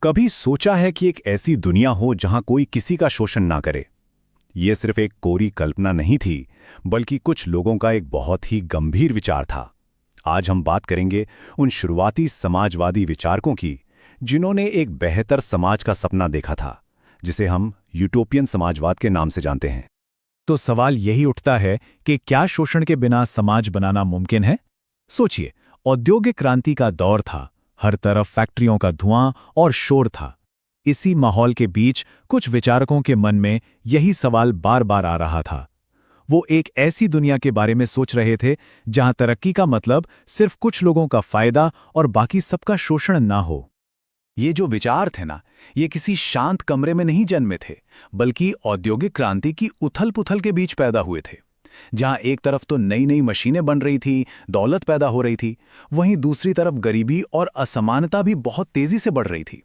कभी सोचा है कि एक ऐसी दुनिया हो जहां कोई किसी का शोषण ना करे? यह सिर्फ एक कोरी कल्पना नहीं थी, बल्कि कुछ लोगों का एक बहुत ही गंभीर विचार था। आज हम बात करेंगे उन शुरुआती समाजवादी विचारकों की, जिन्होंने एक बेहतर समाज का सपना देखा था, जिसे हम यूटोपियन समाजवाद के नाम से जानते हैं। तो सवाल यही उठता है कि क्या शोषण के बिना समाज बनाना मुमकिन है? सोचिए, औद्योगिक क्रांति का दौर था, हर तरफ फैक्ट्रियों का धुआं और शोर था। इसी माहौल के बीच कुछ विचारकों के मन में यही सवाल बार बार आ रहा था। वो एक ऐसी दुनिया के बारे में सोच रहे थे जहां तरक्की का मतलब सिर्फ कुछ लोगों का फायदा और बाकी सबका शोषण ना हो। ये जो विचार थे ना, ये किसी शांत कमरे में नहीं जन्मे थे, बल्कि औद्योगिक क्रांति की उथल-पुथल के बीच पैदा हुए थे। जहां एक तरफ तो नई नई मशीनें बन रही थी, दौलत पैदा हो रही थी, वहीं दूसरी तरफ गरीबी और असमानता भी बहुत तेजी से बढ़ रही थी।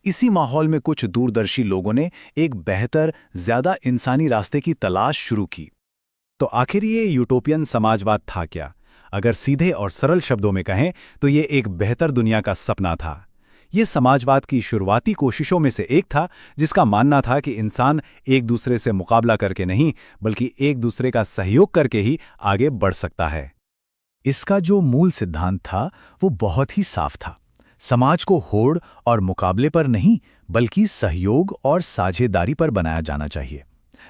इसी माहौल में कुछ दूरदर्शी लोगों ने एक बेहतर, ज्यादा इंसानी रास्ते की तलाश शुरू की। तो आखिर ये यूटोपियन समाजवाद था क्या? अगर सीधे और सरल शब्दों में कहें तो ये एक बेहतर दुनिया का सपना था। ये समाजवाद की शुरुआती कोशिशों में से एक था, जिसका मानना था कि इंसान एक दूसरे से मुकाबला करके नहीं, बल्कि एक दूसरे का सहयोग करके ही आगे बढ़ सकता है। इसका जो मूल सिद्धांत था वो बहुत ही साफ था। समाज को होड़ और मुकाबले पर नहीं, बल्कि सहयोग और साझेदारी पर बनाया जाना चाहिए।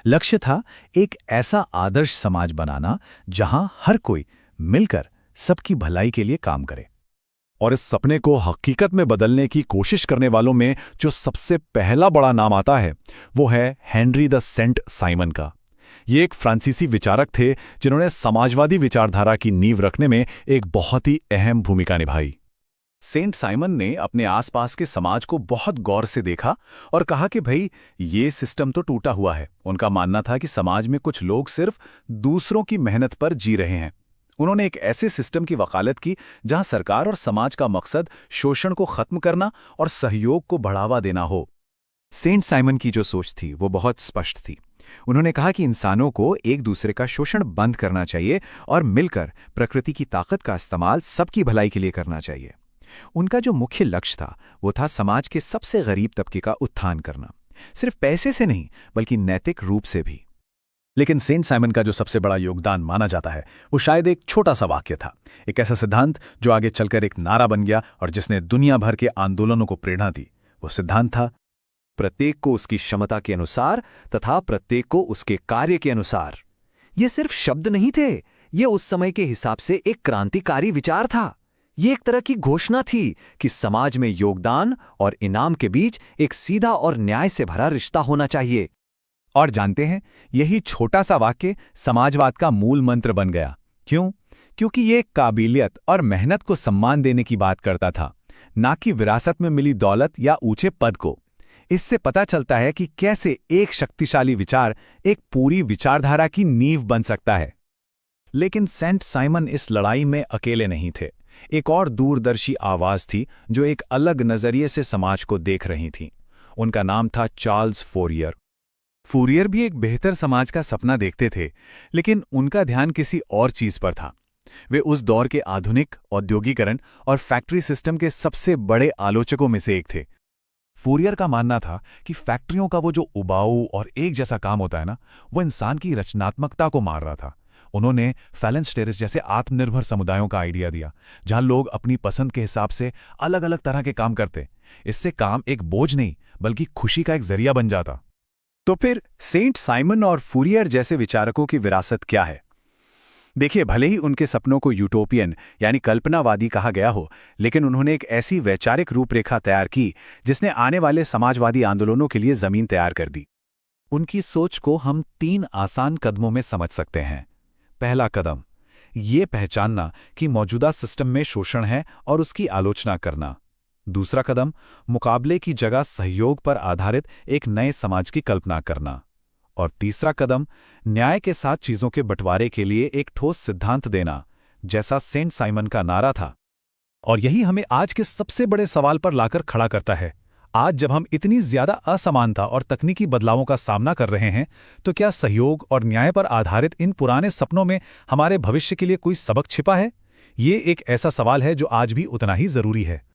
लक्ष्य था एक ऐसा आदर्श समाज बनाना जहां हर कोई मिलकर सबकी भलाई के लिए काम करे। और इस सपने को हकीकत में बदलने की कोशिश करने वालों में जो सबसे पहला बड़ा नाम आता है, वो है हेनरी द सेंट साइमन का। ये एक फ्रांसीसी विचारक थे जिन्होंने समाजवादी विचारधारा की नींव रखने में एक बहुत ही अहम भूमिका निभाई। सेंट साइमन ने अपने आसपास के समाज को बहुत गौर से देखा और कहा कि भाई, ये सिस्टम तो टूटा हुआ है। उनका मानना था कि समाज में कुछ लोग सिर्फ दूसरों की मेहनत पर जी रहे हैं। उन्होंने एक ऐसे सिस्टम की वकालत की जहां सरकार और समाज का मकसद शोषण को खत्म करना और सहयोग को बढ़ावा देना हो। सेंट साइमन की जो सोच थी वो बहुत स्पष्ट थी। उन्होंने कहा कि इंसानों को एक दूसरे का शोषण बंद करना चाहिए और मिलकर प्रकृति की ताकत का इस्तेमाल सबकी भलाई के लिए करना चाहिए। उनका जो मुख्य लक्ष्य था वो था समाज के सबसे गरीब तबके का उत्थान करना, सिर्फ पैसे से नहीं बल्कि नैतिक रूप से भी। लेकिन सेंट साइमन का जो सबसे बड़ा योगदान माना जाता है वो शायद एक छोटा सा वाक्य था, एक ऐसा सिद्धांत जो आगे चलकर एक नारा बन गया और जिसने दुनिया भर के आंदोलनों को प्रेरणा दी। वो सिद्धांत था, प्रत्येक को उसकी क्षमता के अनुसार तथा प्रत्येक को उसके कार्य के अनुसार। ये सिर्फ शब्द नहीं थे, ये उस समय के हिसाब से एक क्रांतिकारी विचार था। ये एक तरह की घोषणा थी कि समाज में योगदान और इनाम के बीच एक सीधा और न्याय से भरा रिश्ता होना चाहिए। और जानते हैं, यही छोटा सा वाक्य समाजवाद का मूल मंत्र बन गया। क्यों? क्योंकि ये काबिलियत और मेहनत को सम्मान देने की बात करता था, ना कि विरासत में मिली दौलत या ऊंचे पद को। इससे पता चलता है कि कैसे एक शक्तिशाली विचार एक पूरी विचारधारा की नींव बन सकता है। लेकिन सेंट साइमन इस लड़ाई में अकेले नहीं थे। एक और दूरदर्शी आवाज थी जो एक अलग नजरिए से समाज को देख रही थी। उनका नाम था चार्ल्स फोरियर। फूरियर भी एक बेहतर समाज का सपना देखते थे, लेकिन उनका ध्यान किसी और चीज पर था। वे उस दौर के आधुनिक औद्योगिकरण और फैक्ट्री सिस्टम के सबसे बड़े आलोचकों में से एक थे। फूरियर का मानना था कि फैक्ट्रियों का वो जो उबाऊ और एक जैसा काम होता है ना, वो इंसान की रचनात्मकता को मार रहा था। उन्होंने फैलेंस्टेरिस जैसे आत्मनिर्भर समुदायों का आइडिया दिया, जहां लोग अपनी पसंद के हिसाब से अलग अलग तरह के काम करते। इससे काम एक बोझ नहीं बल्कि खुशी का एक जरिया बन जाता। तो फिर सेंट साइमन और फूरियर जैसे विचारकों की विरासत क्या है? देखिए, भले ही उनके सपनों को यूटोपियन यानी कल्पनावादी कहा गया हो, लेकिन उन्होंने एक ऐसी वैचारिक रूपरेखा तैयार की जिसने आने वाले समाजवादी आंदोलनों के लिए जमीन तैयार कर दी। उनकी सोच को हम 3 आसान कदमों में समझ सकते हैं। पहला कदम, ये पहचानना कि मौजूदा सिस्टम में शोषण है और उसकी आलोचना करना। दूसरा कदम, मुकाबले की जगह सहयोग पर आधारित एक नए समाज की कल्पना करना। और तीसरा कदम, न्याय के साथ चीजों के बंटवारे के लिए एक ठोस सिद्धांत देना, जैसा सेंट साइमन का नारा था। और यही हमें आज के सबसे बड़े सवाल पर लाकर खड़ा करता है। आज जब हम इतनी ज्यादा असमानता और तकनीकी बदलावों का सामना कर रहे हैं, तो क्या सहयोग और न्याय पर आधारित इन पुराने सपनों में हमारे भविष्य के लिए कोई सबक छिपा है? ये एक ऐसा सवाल है जो आज भी उतना ही जरूरी है।